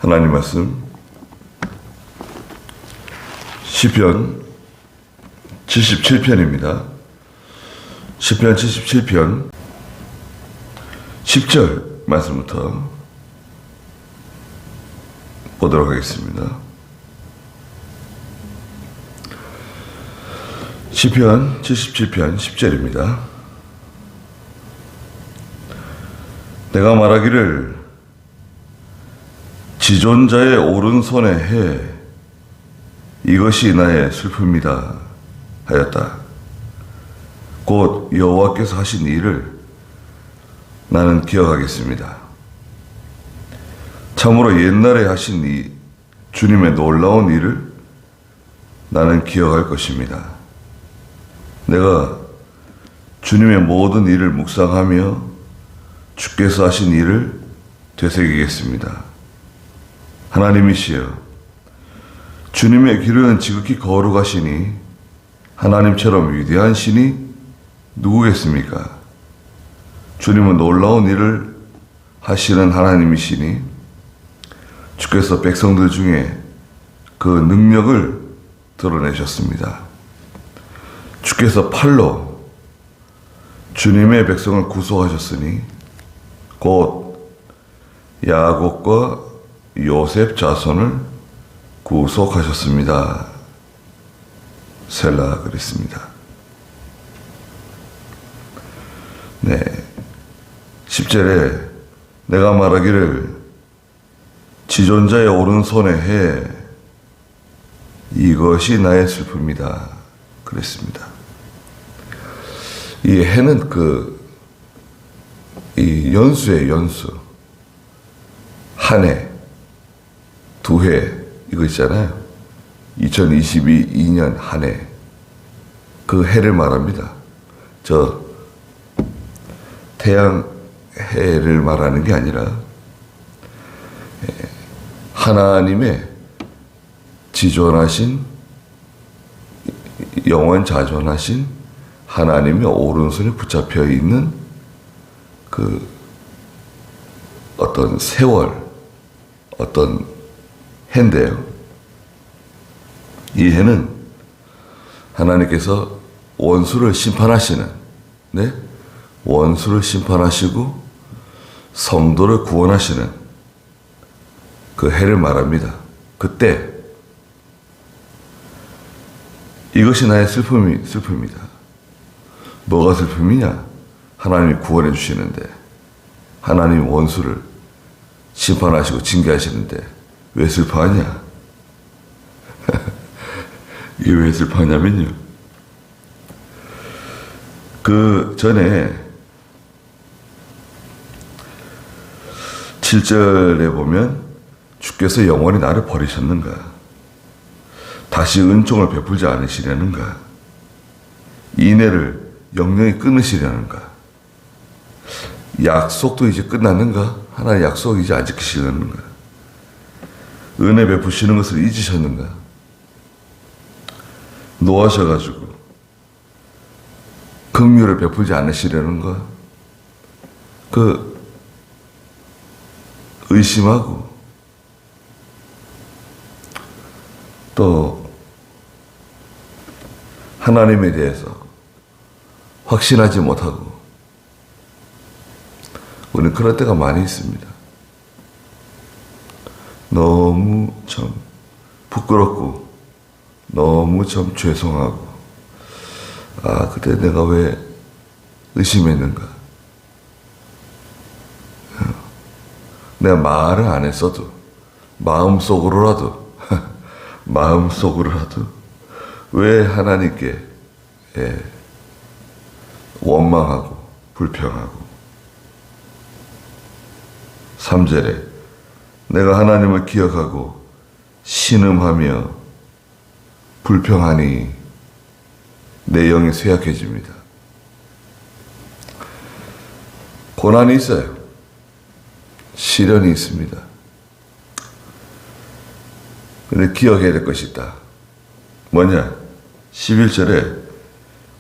하나님 말씀 시편 77편입니다. 시편 77편 10절 말씀부터 보도록 하겠습니다. 시편 77편 10절입니다. 내가 말하기를 지존자의 오른손에 해 이것이 나의 슬픔이다 하였다. 곧 여호와께서 하신 일을 나는 기억하겠습니다. 참으로 옛날에 하신 이 주님의 놀라운 일을 나는 기억할 것입니다. 내가 주님의 모든 일을 묵상하며 주께서 하신 일을 되새기겠습니다. 하나님이시여, 주님의 길은 지극히 거룩하시니 하나님처럼 위대한 신이 누구겠습니까? 주님은 놀라운 일을 하시는 하나님이시니 주께서 백성들 중에 그 능력을 드러내셨습니다. 주께서 팔로 주님의 백성을 구속하셨으니 곧 야곱과 요셉 자손을 구속하셨습니다. 셀라 그랬습니다. 네, 10절에 내가 말하기를 지존자의 오른손에 해 이것이 나의 슬픔이다 그랬습니다. 이 해는 이 연수의 연수, 한 해, 두 해, 이거 있잖아요. 2022년 한 해, 그 해를 말합니다. 저 태양 해를 말하는 게 아니라 하나님의 지존하신, 영원 자존하신 하나님의 오른손에 붙잡혀 있는 그 어떤 세월, 어떤 해인데요. 이 해는 하나님께서 원수를 심판하시는, 네? 원수를 심판하시고 성도를 구원하시는 그 해를 말합니다. 그때 이것이 나의 슬픔이다. 뭐가 슬픔이냐? 하나님이 구원해 주시는데, 하나님이 원수를 심판하시고 징계하시는데 왜 슬퍼하냐? 이게 왜 슬퍼하냐면요, 그 전에 7절에 보면 주께서 영원히 나를 버리셨는가? 다시 은총을 베풀지 않으시려는가? 인애를 영영히 끊으시려는가? 약속도 이제 끝났는가? 하나의 약속 이제 안 지키시려는가? 은혜 베푸시는 것을 잊으셨는가? 노하셔가지고 긍휼을 베풀지 않으시려는가? 의심하고 또 하나님에 대해서 확신하지 못하고, 우리는 그럴 때가 많이 있습니다. 너무 참 부끄럽고 너무 참 죄송하고, 그때 내가 왜 의심했는가? 내가 말을 안 했어도 마음속으로라도 왜 하나님께 원망하고 불평하고. 3절에 내가 하나님을 기억하고 신음하며 불평하니 내 영이 쇠약해집니다. 고난이 있어요. 시련이 있습니다. 근데 기억해야 될 것이 있다. 뭐냐? 11절에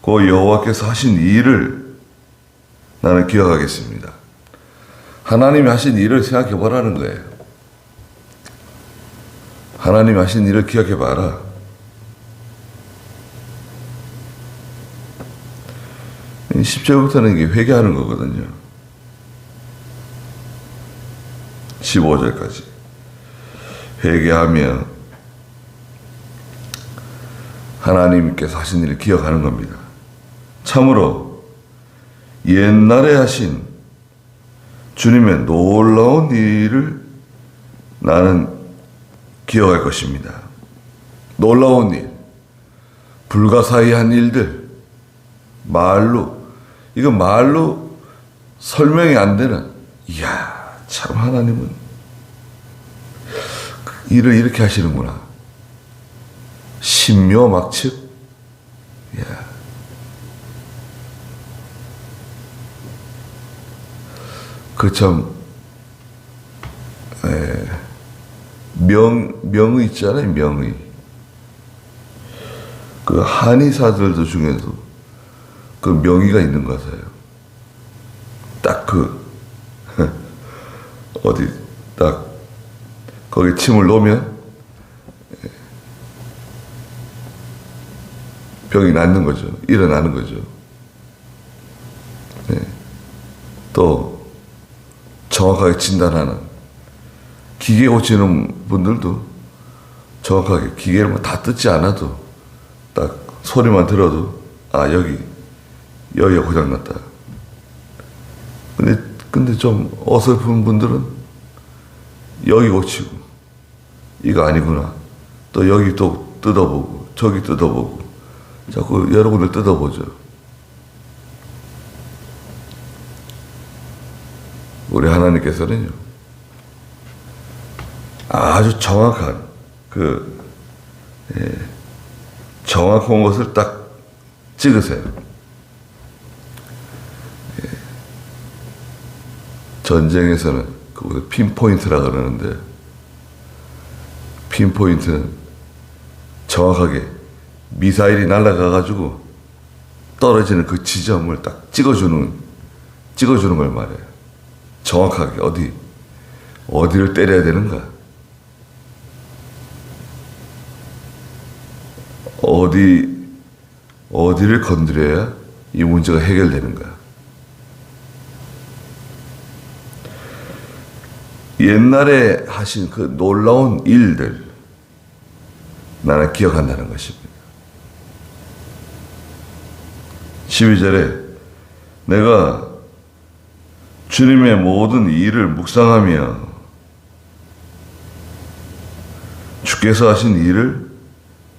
그 여호와께서 하신 일을 나는 기억하겠습니다. 하나님이 하신 일을 생각해 보라는 거예요. 하나님 하신 일을 기억해봐라. 이 10절부터는 이게 회개하는 거거든요. 15절까지. 회개하며 하나님께서 하신 일을 기억하는 겁니다. 참으로 옛날에 하신 주님의 놀라운 일을 나는 기억할 것입니다. 놀라운 일, 불가사의한 일들, 이거 말로 설명이 안 되는, 이야, 참 하나님은 일을 이렇게 하시는구나. 신묘막측, 이야. 명의 있잖아요, 명의. 그 한의사들도 중에도 그 명의가 있는 것 같아요. 딱 어디, 딱, 거기 침을 놓으면 병이 낫는 거죠. 일어나는 거죠. 네. 또, 정확하게 진단하는, 기계 고치는 분들도 정확하게 기계를 뭐 다 뜯지 않아도 딱 소리만 들어도, 아, 여기가 고장났다. 근데 좀 어설픈 분들은 여기 고치고, 이거 아니구나. 또 여기 또 뜯어보고, 저기 뜯어보고, 자꾸 여러 군데 뜯어보죠. 우리 하나님께서는요, 아주 정확한, 정확한 것을 딱 찍으세요. 전쟁에서는 그걸 핀포인트라 그러는데, 핀포인트는 정확하게 미사일이 날아가가지고 떨어지는 그 지점을 딱 찍어주는 걸 말해요. 정확하게 어디를 때려야 되는가, 어디를 건드려야 이 문제가 해결되는가. 옛날에 하신 그 놀라운 일들 나는 기억한다는 것입니다. 12절에 내가 주님의 모든 일을 묵상하며 주께서 하신 일을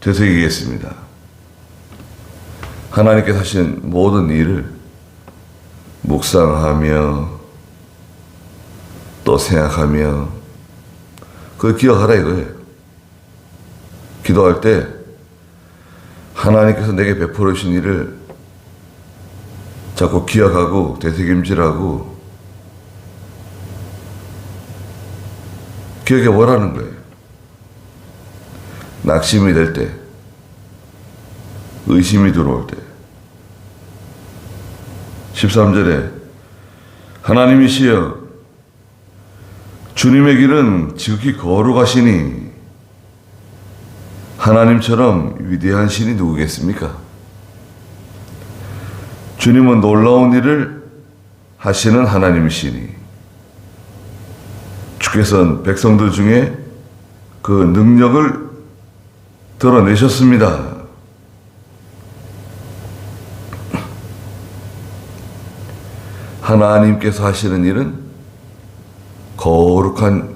되새기겠습니다. 하나님께서 하신 모든 일을 묵상하며 또 생각하며 그걸 기억하라 이거예요. 기도할 때 하나님께서 내게 베풀어 주신 일을 자꾸 기억하고 되새김질하고 기억해 보라는 거예요. 낙심이 될 때, 의심이 들어올 때. 13절에 하나님이시여 주님의 길은 지극히 거룩하시니 하나님처럼 위대한 신이 누구겠습니까? 주님은 놀라운 일을 하시는 하나님이시니 주께서는 백성들 중에 그 능력을 드러내셨습니다. 하나님께서 하시는 일은 거룩한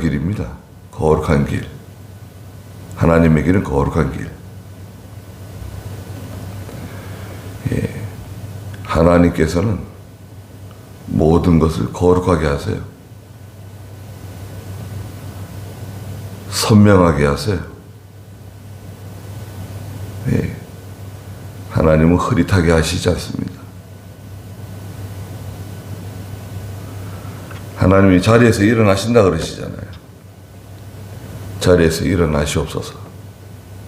길입니다. 거룩한 길. 하나님의 길은 거룩한 길. 예. 하나님께서는 모든 것을 거룩하게 하세요. 선명하게 하세요. 예. 하나님은 흐릿하게 하시지 않습니다. 하나님이 자리에서 일어나신다 그러시잖아요. 자리에서 일어나시옵소서.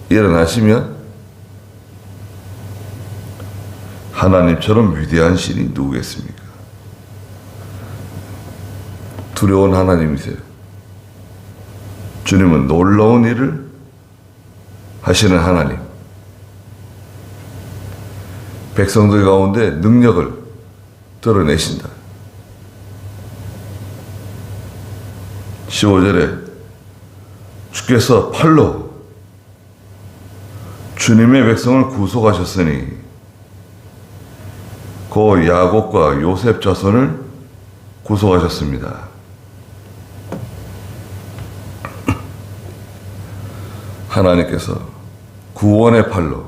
일어나시면 하나님처럼 위대한 신이 누구겠습니까? 두려운 하나님이세요. 주님은 놀라운 일을 하시는 하나님. 백성들 가운데 능력을 드러내신다. 15절에 주께서 팔로 주님의 백성을 구속하셨으니 그 야곱과 요셉 자손을 구속하셨습니다. 하나님께서 구원의 팔로,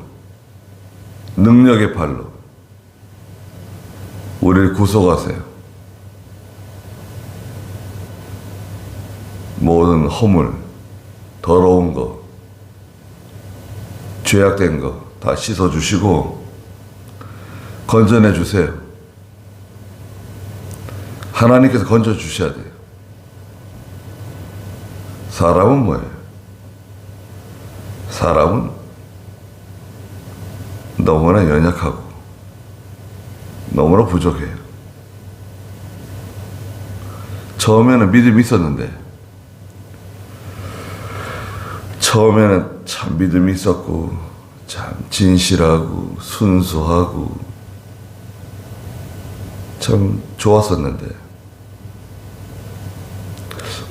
능력의 팔로 우리를 구속하세요. 모든 허물, 더러운 거, 죄악된 거 다 씻어주시고 건져내 주세요. 하나님께서 건져주셔야 돼요. 사람은 뭐예요? 사람은 너무나 연약하고 너무나 부족해요. 처음에는 믿음이 있었는데, 처음에는 참 믿음이 있었고 참 진실하고 순수하고 참 좋았었는데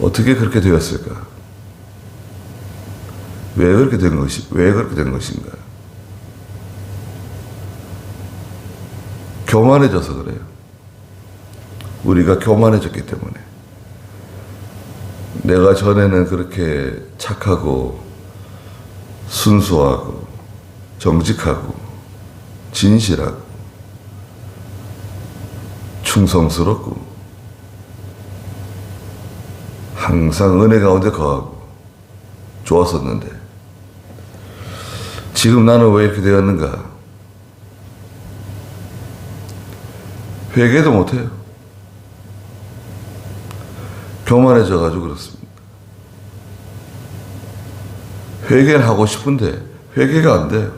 어떻게 그렇게 되었을까? 왜 그렇게 된 것인가? 교만해져서 그래요. 우리가 교만해졌기 때문에. 내가 전에는 그렇게 착하고 순수하고 정직하고 진실하고 충성스럽고 항상 은혜 가운데 거하고 좋았었는데 지금 나는 왜 이렇게 되었는가? 회개도 못해요. 교만해져가지고 그렇습니다. 회개는 하고 싶은데 회개가 안 돼요.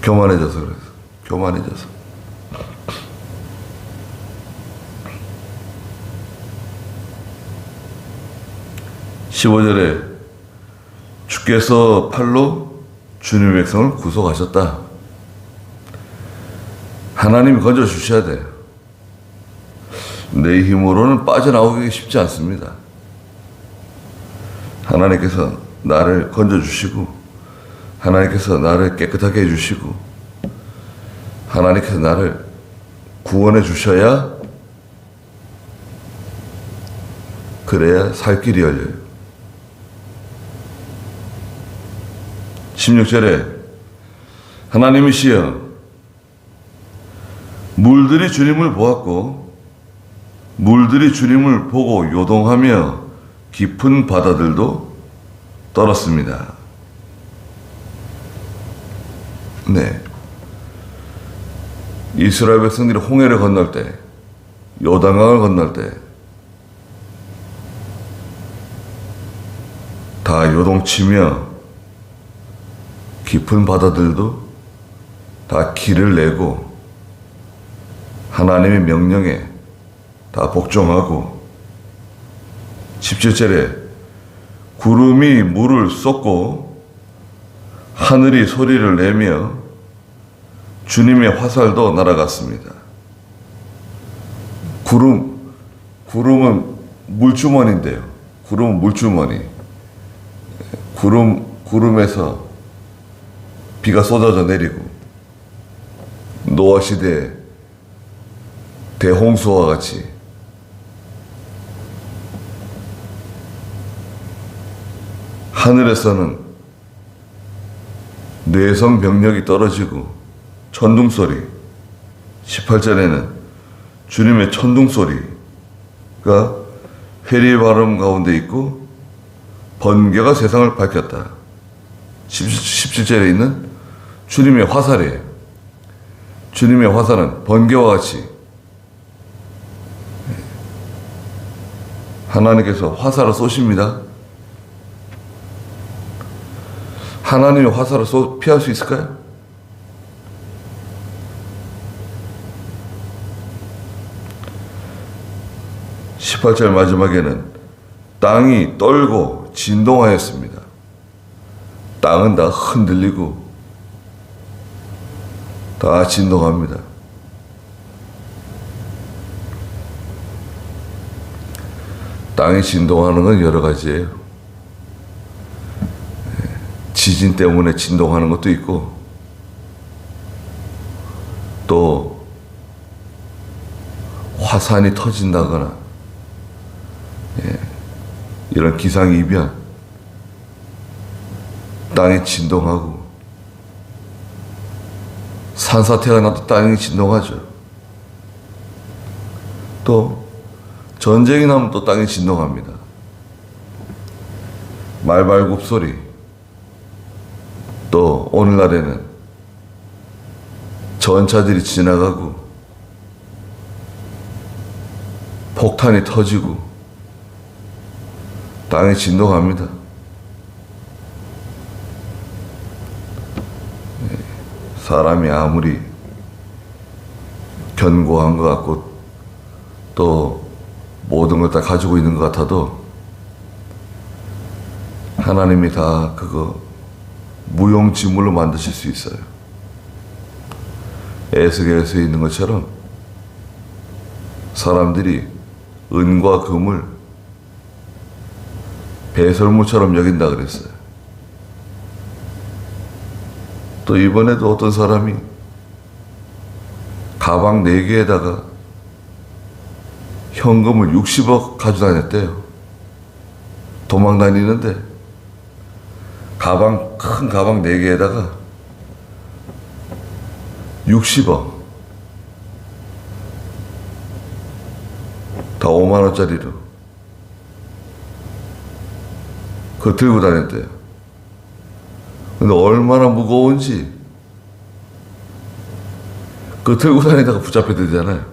교만해져서 그래서. 교만해져서. (15절에) 주께서 팔로 주님의 백성을 구속하셨다. 하나님이 건져주셔야 돼요. 내 힘으로는 빠져나오기 쉽지 않습니다. 하나님께서 나를 건져주시고 하나님께서 나를 깨끗하게 해주시고 하나님께서 나를 구원해 주셔야 그래야 살 길이 열려요. 16절에 하나님이시여 물들이 주님을 보았고 물들이 주님을 보고 요동하며 깊은 바다들도 떨었습니다. 네. 이스라엘 백성들이 홍해를 건널 때, 요단강을 건널 때, 다 요동치며 깊은 바다들도 다 길을 내고 하나님의 명령에 다 복종하고 17절에 구름이 물을 쏟고 하늘이 소리를 내며 주님의 화살도 날아갔습니다. 구름은 물주머니인데요. 구름은 물주머니. 구름에서 비가 쏟아져 내리고 노아 시대 대홍수와 같이 하늘에서는 뇌성 병력이 떨어지고 천둥소리, 18절에는 주님의 천둥소리가 회리 발음 가운데 있고 번개가 세상을 밝혔다. 17절에 있는 주님의 화살이에요. 주님의 화살은 번개와 같이 하나님께서 화살을 쏘십니다. 하나님의 화살을 피할 수 있을까요? 18절 마지막에는 땅이 떨고 진동하였습니다. 땅은 다 흔들리고 다 진동합니다. 땅이 진동하는 건 여러 가지예요. 지진 때문에 진동하는 것도 있고, 또 화산이 터진다거나 이런 기상이변, 땅이 진동하고, 산사태가 나도 땅이 진동하죠. 또 전쟁이 나면 또 땅이 진동합니다. 말발굽 소리, 또 오늘날에는 전차들이 지나가고 폭탄이 터지고 땅이 진동합니다. 사람이 아무리 견고한 것 같고 또 모든 걸 다 가지고 있는 것 같아도 하나님이 다 그거 무용지물로 만드실 수 있어요. 에스겔서에 있는 것처럼 사람들이 은과 금을 배설물처럼 여긴다 그랬어요. 또 이번에도 어떤 사람이 가방 4개에다가 현금을 60억 가지고 다녔대요. 도망 다니는데 큰 가방 4개에다가 60억, 다 5만 원짜리로 그거 들고 다녔대요. 근데 얼마나 무거운지 그거 들고 다니다가 붙잡혀 되잖아요.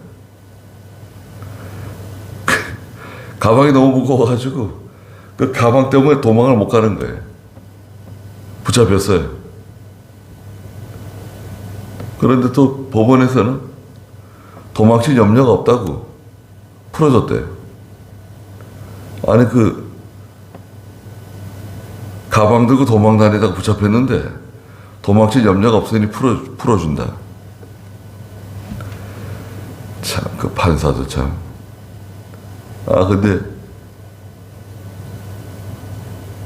가방이 너무 무거워가지고 그 가방 때문에 도망을 못 가는 거예요. 붙잡혔어요. 그런데 또 법원에서는 도망칠 염려가 없다고 풀어줬대요. 아니 그 가방 들고 도망 다니다가 붙잡혔는데 도망칠 염려가 없으니 풀어준다. 참, 그 판사도 참. 근데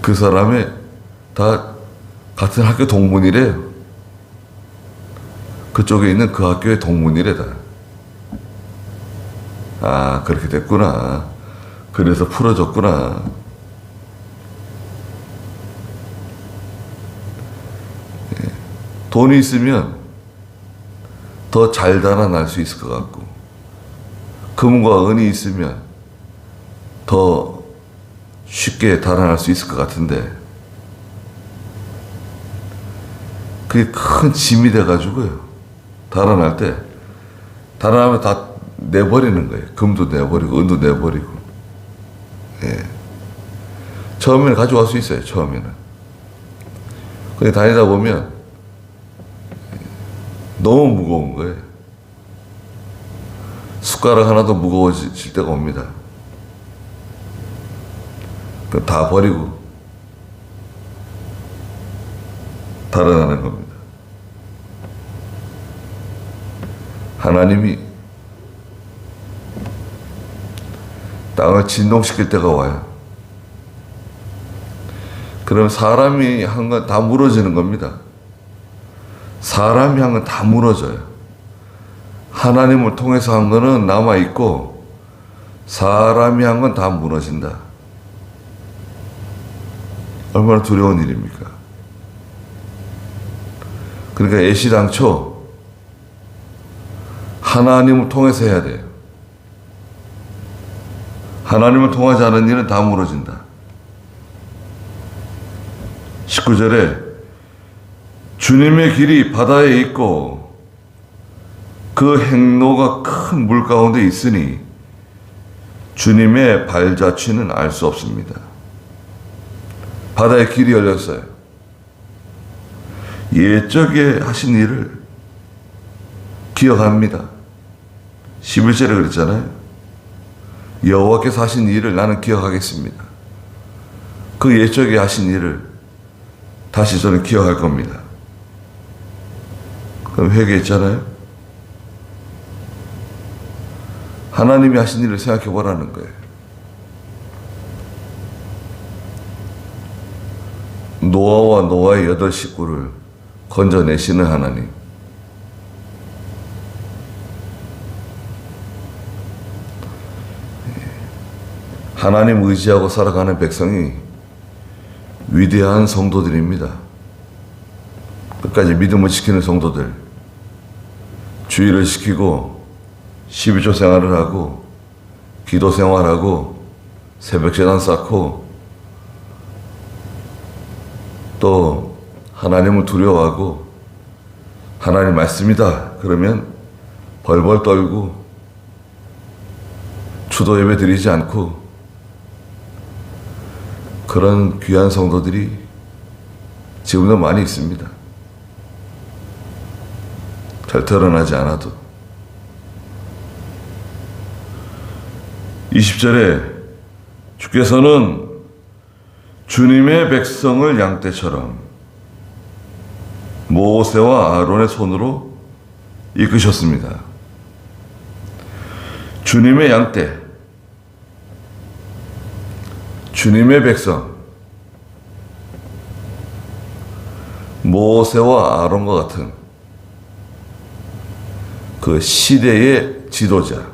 그 사람이 다 같은 학교 동문이래요. 그쪽에 있는 그 학교의 동문이래다. 그렇게 됐구나. 그래서 풀어줬구나. 돈이 있으면 더 잘 달아날 수 있을 것 같고, 금과 은이 있으면 더 쉽게 달아날 수 있을 것 같은데, 그게 큰 짐이 돼가지고요. 달아날 때, 달아나면 다 내버리는 거예요. 금도 내버리고, 은도 내버리고. 처음에는 가져갈 수 있어요, 처음에는. 근데 다니다 보면, 너무 무거운 거예요. 숟가락 하나도 무거워질 때가 옵니다. 그럼 다 버리고 달아나는 겁니다. 하나님이 땅을 진동시킬 때가 와요. 그럼 사람이 한 건 다 무너지는 겁니다. 사람이 한 건 다 무너져요. 하나님을 통해서 한 거는 남아있고 사람이 한 건 다 무너진다. 얼마나 두려운 일입니까? 그러니까 애시당초 하나님을 통해서 해야 돼요. 하나님을 통하지 않은 일은 다 무너진다. 19절에 주님의 길이 바다에 있고 그 행로가 큰 물 가운데 있으니 주님의 발자취는 알 수 없습니다. 바다에 길이 열렸어요. 옛적에 하신 일을 기억합니다. 11절에 그랬잖아요. 여호와께서 하신 일을 나는 기억하겠습니다. 그 옛적에 하신 일을 다시 저는 기억할 겁니다. 그럼 회개했잖아요. 하나님이 하신 일을 생각해 보라는 거예요. 노아와 노아의 8 식구를 건져내시는 하나님. 하나님 의지하고 살아가는 백성이 위대한 성도들입니다. 끝까지 믿음을 지키는 성도들. 주의를 지키고 12조 생활을 하고 기도 생활하고 새벽 제단 쌓고 또 하나님을 두려워하고 하나님 말씀이다 그러면 벌벌 떨고 추도 예배 드리지 않고 그런 귀한 성도들이 지금도 많이 있습니다. 잘 드러나지 않아도. 20절에 주께서는 주님의 백성을 양떼처럼 모세와 아론의 손으로 이끄셨습니다. 주님의 양떼, 주님의 백성, 모세와 아론과 같은 그 시대의 지도자,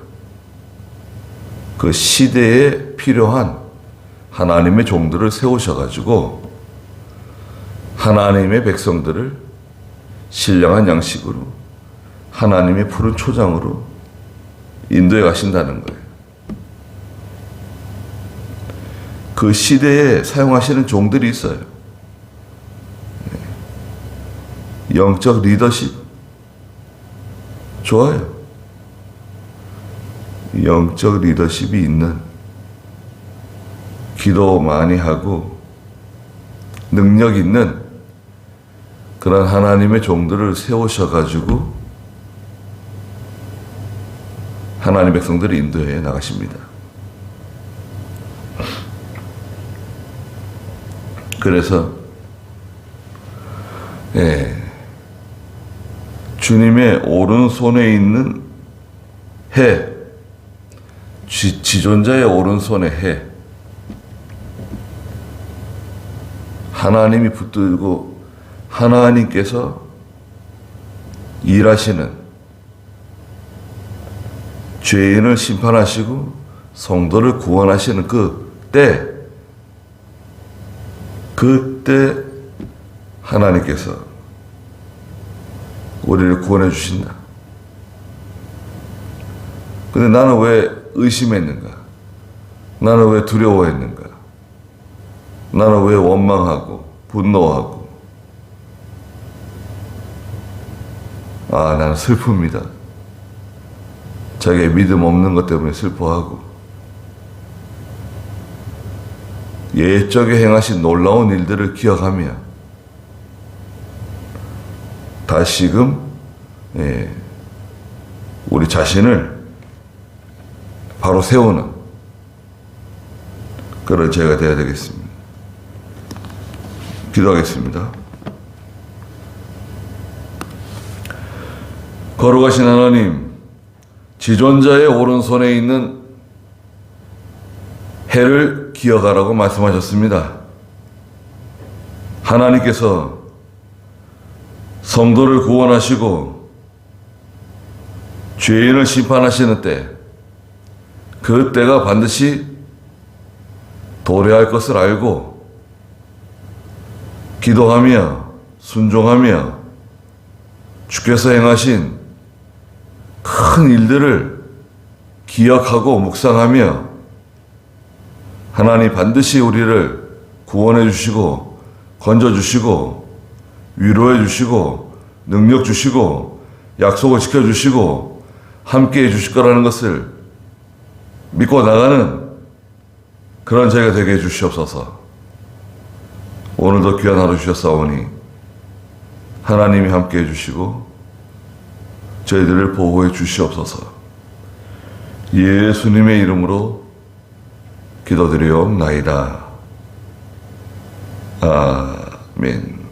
그 시대에 필요한 하나님의 종들을 세우셔가지고 하나님의 백성들을 신령한 양식으로 하나님의 푸른 초장으로 인도해 가신다는 거예요. 그 시대에 사용하시는 종들이 있어요. 영적 리더십 좋아요. 영적 리더십이 있는, 기도 많이 하고 능력 있는 그런 하나님의 종들을 세우셔가지고 하나님의 백성들을 인도해 나가십니다. 그래서 주님의 오른손에 있는 해, 지존자의 오른손에 해, 하나님이 붙들고 하나님께서 일하시는, 죄인을 심판하시고 성도를 구원하시는 그때 하나님께서 우리를 구원해 주신다. 근데 나는 왜 의심했는가? 나는 왜 두려워했는가? 나는 왜 원망하고 분노하고? 나는 슬픕니다. 자기의 믿음 없는 것 때문에 슬퍼하고 옛적에 행하신 놀라운 일들을 기억하며 다시금 우리 자신을 바로 세우는 그런 제가 되어야 되겠습니다. 기도하겠습니다. 거룩하신 하나님, 지존자의 오른손에 있는 해를 기억하라고 말씀하셨습니다. 하나님께서 성도를 구원하시고 죄인을 심판하시는 때, 그 때가 반드시 도래할 것을 알고 기도하며 순종하며 주께서 행하신 큰 일들을 기억하고 묵상하며 하나님 반드시 우리를 구원해 주시고 건져 주시고 위로해 주시고 능력 주시고 약속을 지켜 주시고 함께 해 주실 거라는 것을 믿고 나가는 그런 저희가 되게 해 주시옵소서. 오늘도 귀한 하루 주셨사오니 하나님이 함께 해 주시고 저희들을 보호해 주시옵소서. 예수님의 이름으로 기도드리옵나이다. 아멘.